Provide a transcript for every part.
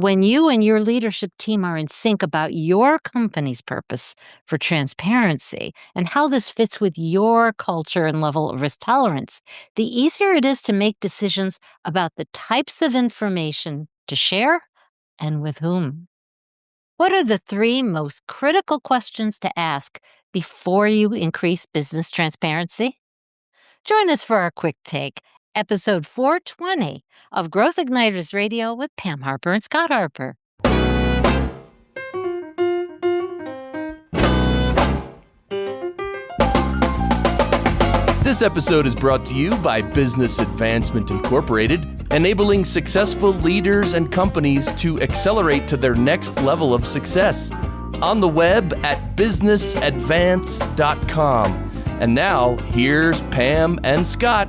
When you and your leadership team are in sync about your company's purpose for transparency and how this fits with your culture and level of risk tolerance, the easier it is to make decisions about the types of information to share and with whom. What are the three most critical questions to ask before you increase business transparency? Join us for our quick take, episode 420 of Growth Igniters Radio with Pam Harper and Scott Harper. This episode is brought to you by Business Advancement Incorporated, enabling successful leaders and companies to accelerate to their next level of success. On the web at businessadvance.com. And now, here's Pam and Scott.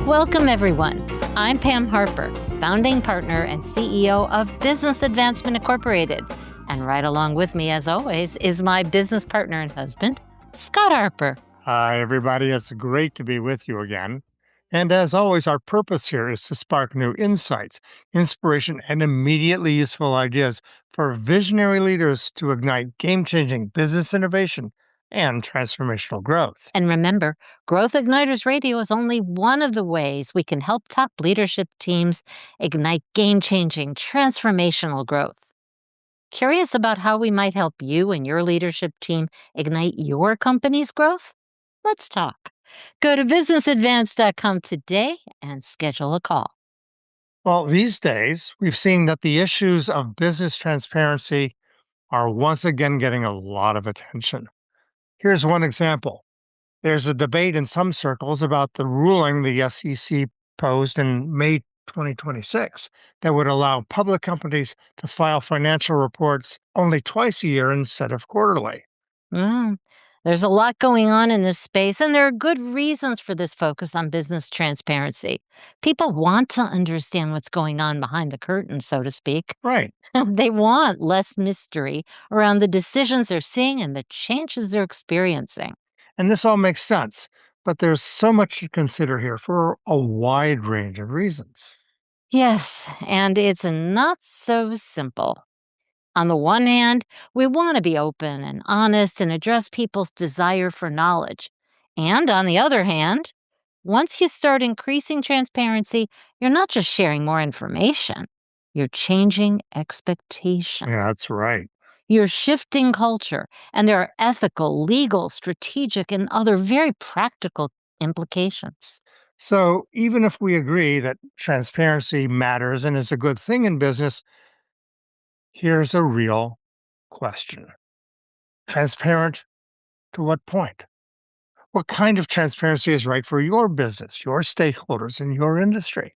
Welcome, everyone. I'm Pam Harper, founding partner and CEO of Business Advancement Incorporated. And right along with me, as always, is my business partner and husband, Scott Harper. Hi, everybody. It's great to be with you again. And as always, our purpose here is to spark new insights, inspiration, and immediately useful ideas for visionary leaders to ignite game-changing business innovation and transformational growth. And remember, Growth Igniters Radio is only one of the ways we can help top leadership teams ignite game-changing, transformational growth. Curious about how we might help you and your leadership team ignite your company's growth? Let's talk. Go to businessadvance.com today and schedule a call. Well, these days, we've seen that the issues of business transparency are once again getting a lot of attention. Here's one example. There's a debate in some circles about the ruling the SEC posed in May 2026 that would allow public companies to file financial reports only twice a year instead of quarterly. There's a lot going on in this space, and there are good reasons for this focus on business transparency. People want to understand what's going on behind the curtain, so to speak. Right. They want less mystery around the decisions they're seeing and the changes they're experiencing. And this all makes sense, but there's so much to consider here for a wide range of reasons. Yes, and it's not so simple. On the one hand, we want to be open and honest and address people's desire for knowledge. And on the other hand, once you start increasing transparency, you're not just sharing more information, you're changing expectations. Yeah, that's right. You're shifting culture, and there are ethical, legal, strategic, and other very practical implications. So even if we agree that transparency matters and is a good thing in business, here's a real question. Transparent to what point? What kind of transparency is right for your business, your stakeholders, and your industry?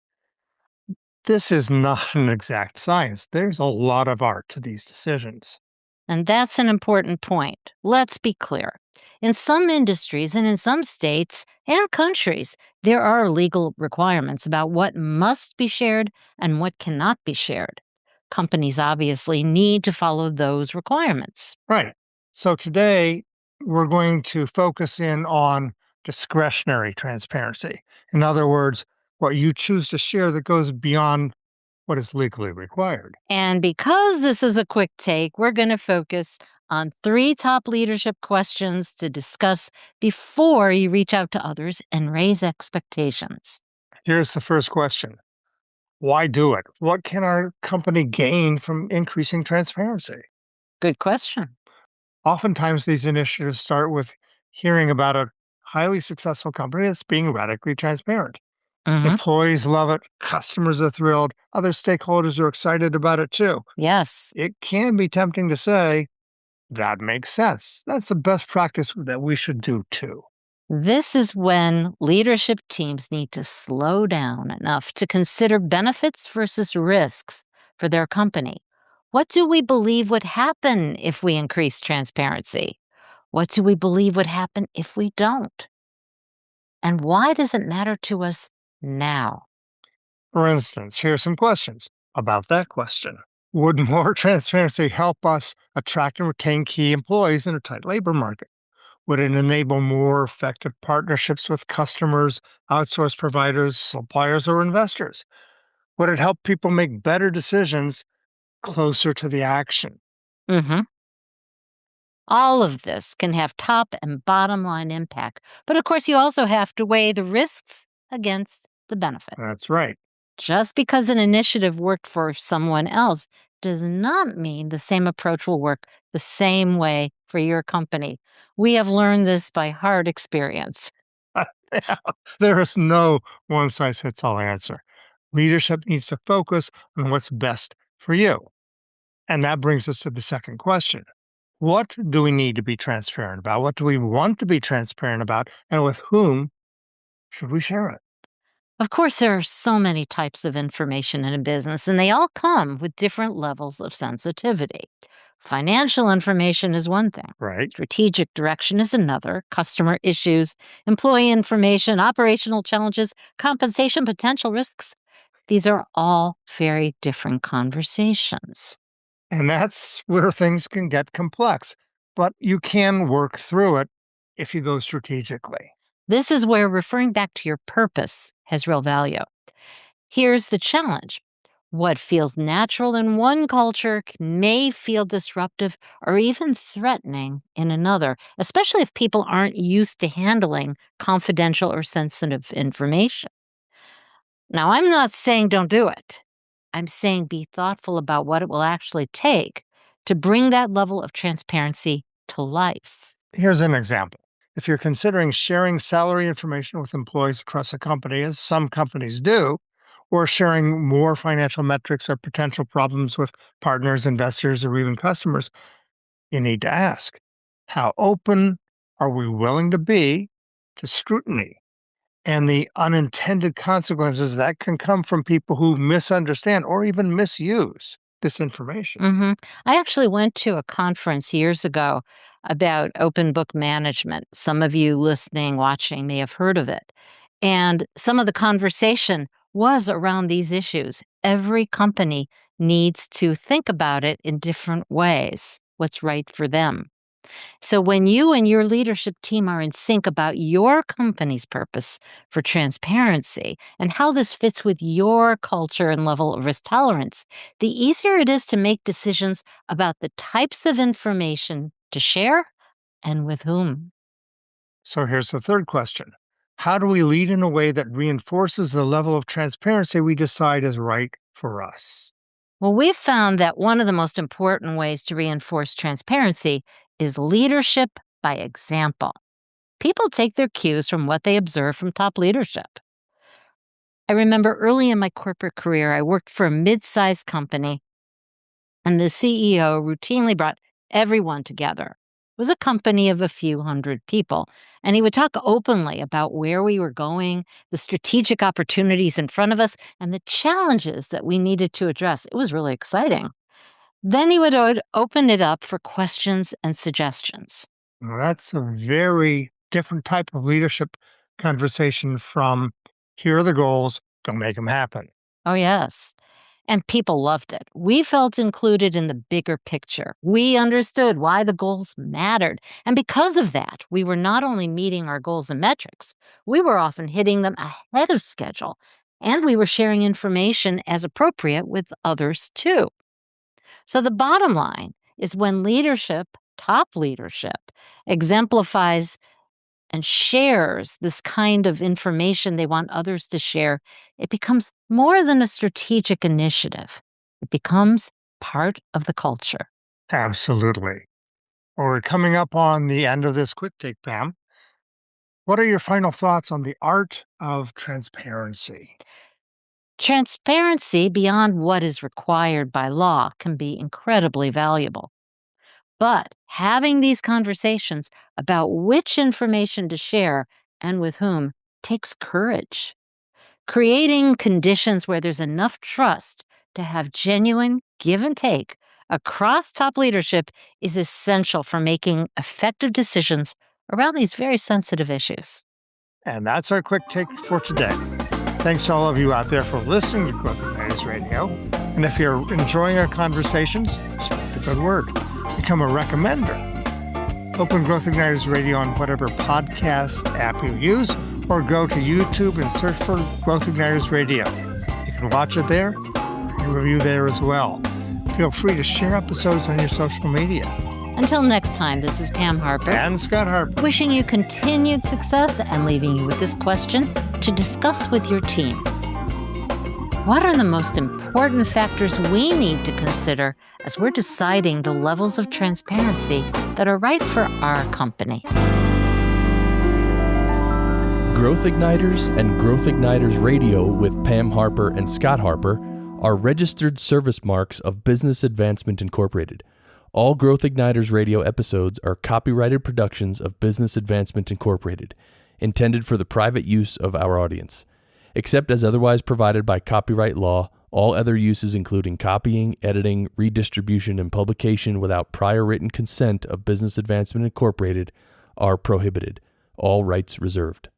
This is not an exact science. There's a lot of art to these decisions. And that's an important point. Let's be clear. In some industries and in some states and countries, there are legal requirements about what must be shared and what cannot be shared. Companies obviously need to follow those requirements. Right. So today, we're going to focus in on discretionary transparency. In other words, what you choose to share that goes beyond what is legally required. And because this is a quick take, we're going to focus on three top leadership questions to discuss before you reach out to others and raise expectations. Here's the first question. Why do it? What can our company gain from increasing transparency? Good question. Oftentimes, these initiatives start with hearing about a highly successful company that's being radically transparent. Employees love it, customers are thrilled, other stakeholders are excited about it too. Yes. It can be tempting to say, that makes sense. That's the best practice that we should do too. This is when leadership teams need to slow down enough to consider benefits versus risks for their company. What do we believe would happen if we increase transparency? What do we believe would happen if we don't? And why does it matter to us now? For instance, here's some questions about that question. Would more transparency help us attract and retain key employees in a tight labor market? Would it enable more effective partnerships with customers, outsource providers, suppliers, or investors? Would it help people make better decisions closer to the action. Hmm. All of this can have top and bottom line impact. But of course, you also have to weigh the risks against the benefit. That's right. Just because an initiative worked for someone else does not mean the same approach will work the same way for your company. We have learned this by hard experience. Yeah, there is no one size fits all answer. Leadership needs to focus on what's best for you. And that brings us to the second question. What do we need to be transparent about? What do we want to be transparent about? And with whom should we share it? Of course, there are so many types of information in a business, and they all come with different levels of sensitivity. Financial information is one thing, Right. strategic direction is another, customer issues, employee information, operational challenges, compensation, potential risks. These are all very different conversations. And that's where things can get complex, but you can work through it if you go strategically. This is where referring back to your purpose has real value. Here's the challenge. What feels natural in one culture may feel disruptive or even threatening in another, especially if people aren't used to handling confidential or sensitive information. Now, I'm not saying don't do it. I'm saying be thoughtful about what it will actually take to bring that level of transparency to life. Here's an example. If you're considering sharing salary information with employees across a company, as some companies do, or sharing more financial metrics or potential problems with partners, investors, or even customers, you need to ask, how open are we willing to be to scrutiny and the unintended consequences that can come from people who misunderstand or even misuse this information? I actually went to a conference years ago about open book management. Some of you listening, watching may have heard of it. And some of the conversation was around these issues. Every company needs to think about it in different ways, what's right for them. So, when you and your leadership team are in sync about your company's purpose for transparency and how this fits with your culture and level of risk tolerance, the easier it is to make decisions about the types of information to share and with whom. So here's the third question. How do we lead in a way that reinforces the level of transparency we decide is right for us? Well, we've found that one of the most important ways to reinforce transparency is leadership by example. People take their cues from what they observe from top leadership. I remember early in my corporate career, I worked for a mid sized company, and the CEO routinely brought everyone together. It was a company of a few hundred people, and he would talk openly about where we were going, the strategic opportunities in front of us, and the challenges that we needed to address. It was really exciting. Then he would open it up for questions and suggestions. Well, that's a very different type of leadership conversation from here are the goals, go make them happen. Oh, yes. And people loved it. We felt included in the bigger picture. We understood why the goals mattered. And because of that, we were not only meeting our goals and metrics, we were often hitting them ahead of schedule. And we were sharing information as appropriate with others too. So the bottom line is when leadership, top leadership, exemplifies and shares this kind of information they want others to share, it becomes more than a strategic initiative. It becomes part of the culture. Absolutely. Well, we're coming up on the end of this quick take, Pam. What are your final thoughts on the art of transparency? Transparency beyond what is required by law can be incredibly valuable. But having these conversations about which information to share and with whom takes courage. Creating conditions where there's enough trust to have genuine give and take across top leadership is essential for making effective decisions around these very sensitive issues. And that's our quick take for today. Thanks to all of you out there for listening to Growth Igniters Radio. And if you're enjoying our conversations, spread the good word. Become a recommender. Open Growth Igniters Radio on whatever podcast app you use, or go to YouTube and search for Growth Igniters Radio. You can watch it there, and review there as well. If Feel free to share episodes on your social media. Until next time, this is Pam Harper. And Scott Harper. Wishing you continued success and leaving you with this question to discuss with your team. What are the most important factors we need to consider as we're deciding the levels of transparency that are right for our company? Growth Igniters and Growth Igniters Radio with Pam Harper and Scott Harper are registered service marks of Business Advancement Incorporated. All Growth Igniters Radio episodes are copyrighted productions of Business Advancement Incorporated, intended for the private use of our audience. Except as otherwise provided by copyright law, all other uses including copying, editing, redistribution, and publication without prior written consent of Business Advancement Incorporated are prohibited. All rights reserved.